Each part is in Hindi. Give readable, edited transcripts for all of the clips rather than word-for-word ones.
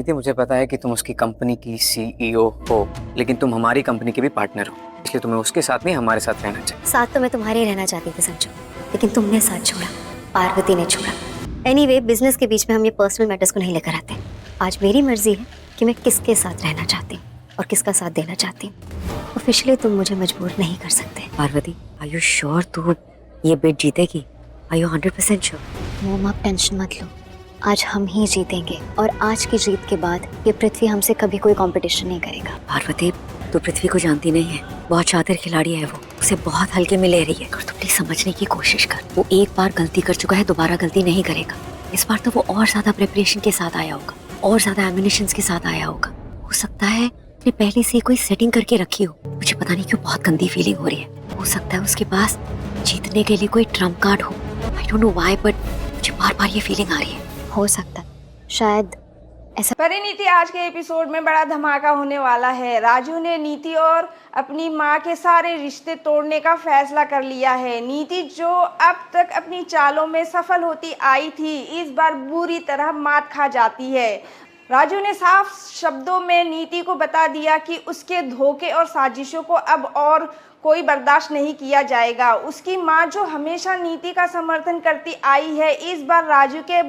नीति, मुझे पता है कि तुम उसकी कंपनी की सीईओ हो, लेकिन तुम हमारी कंपनी के भी पार्टनर हो, इसलिए तुम्हें उसके साथ नहीं हमारे साथ रहना चाहिए। साथ तो मैं तुम्हारे रहना चाहती थी संजू, लेकिन तुमने साथ छोड़ा, पार्वती ने छोड़ा। एनीवे, बिजनेस के बीच में हम ये पर्सनल मैटर्स को नहीं लेकर आते। आज मेरी मर्जी है कि मैं किसके साथ रहना चाहती हूँ और किसका साथ देना चाहती हूँ। ऑफिशियली तुम मुझे मजबूर नहीं कर सकते। पार्वती, आर यू श्योर तू ये बिड जीतेगी? Are you 100% sure? मोम, आप टेंशन मत लो, आज हम ही जीतेंगे और आज की जीत के बाद ये पृथ्वी हमसे कभी कोई कंपटीशन नहीं करेगा। पार्वती, तू पृथ्वी को जानती नहीं है, बहुत शातिर खिलाड़ी है वो, उसे बहुत हल्के में ले रही है। और तू प्लीज समझने की कोशिश कर, वो एक बार गलती कर चुका है, दोबारा गलती नहीं करेगा। इस बार तो वो और ज्यादा प्रिपरेशन के साथ आया होगा, और ज्यादा एमिनेशन के साथ आया होगा। हो सकता है उसने पहले से कोई सेटिंग करके रखी हो। मुझे पता नहीं क्यों बहुत गंदी फीलिंग हो रही है। हो सकता है उसके पास जीतने के लिए कोई ट्रम्प कार्ड हो। I don't know why, but मुझे बार बार ये फीलिंग आ रही है। हो सकता है, शायद ऐसा। परिणीति, आज के एपिसोड में बड़ा धमाका होने वाला है। राजू ने नीति और अपनी माँ के सारे रिश्ते तोड़ने का फैसला कर लिया है। नीति जो अब तक अपनी चालों में सफल होती आई थी, इस बार बुरी तरह मात खा जाती है। राजू ने साफ शब्दों में नीति को बता दिया कि उसके धोखे और साजिशों को अब और कोई बर्दाश्त नहीं किया जाएगा। उसकी मां जो हमेशा नीति का समर्थन करती आई है, इस बार राजू के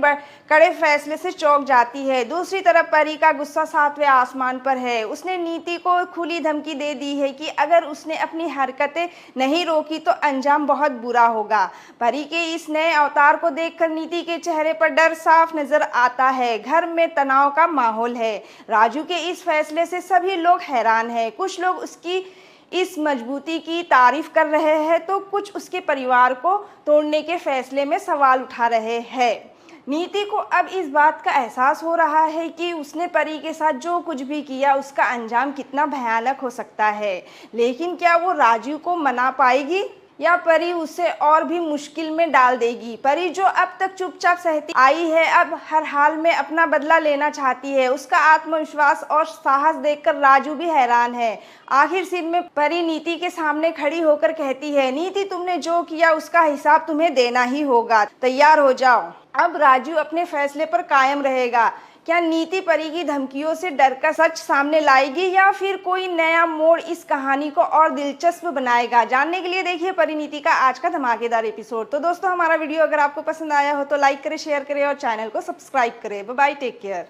कड़े फैसले से चौंक जाती है। दूसरी तरफ परी का गुस्सा सातवें आसमान पर है। उसने नीति को खुली धमकी दे दी है कि अगर उसने अपनी हरकतें नहीं रोकी तो अंजाम बहुत बुरा होगा। परी के इस नए अवतार को देखकर नीति के चेहरे पर डर साफ नजर आता है। घर में तनाव का माहौल है। राजू के इस फैसले से सभी लोग हैरान हैं। कुछ लोग उसकी इस मजबूती की तारीफ कर रहे हैं तो कुछ उसके परिवार को तोड़ने के फैसले में सवाल उठा रहे हैं। नीति को अब इस बात का एहसास हो रहा है कि उसने परी के साथ जो कुछ भी किया उसका अंजाम कितना भयानक हो सकता है। लेकिन क्या वो राजू को मना पाएगी या परी उसे और भी मुश्किल में डाल देगी? परी जो अब तक चुपचाप सहती आई है, अब हर हाल में अपना बदला लेना चाहती है। उसका आत्मविश्वास और साहस देखकर राजू भी हैरान है। आखिर सीन में परी नीति के सामने खड़ी होकर कहती है, नीति, तुमने जो किया उसका हिसाब तुम्हें देना ही होगा, तैयार हो जाओ। अब राजू अपने फैसले पर कायम रहेगा। क्या नीति परी की धमकियों से डरकर सच सामने लाएगी या फिर कोई नया मोड़ इस कहानी को और दिलचस्प बनाएगा? जानने के लिए देखिए परिणीति का आज का धमाकेदार एपिसोड। तो दोस्तों, हमारा वीडियो अगर आपको पसंद आया हो तो लाइक करें, शेयर करें और चैनल को सब्सक्राइब करें। Bye bye, take care.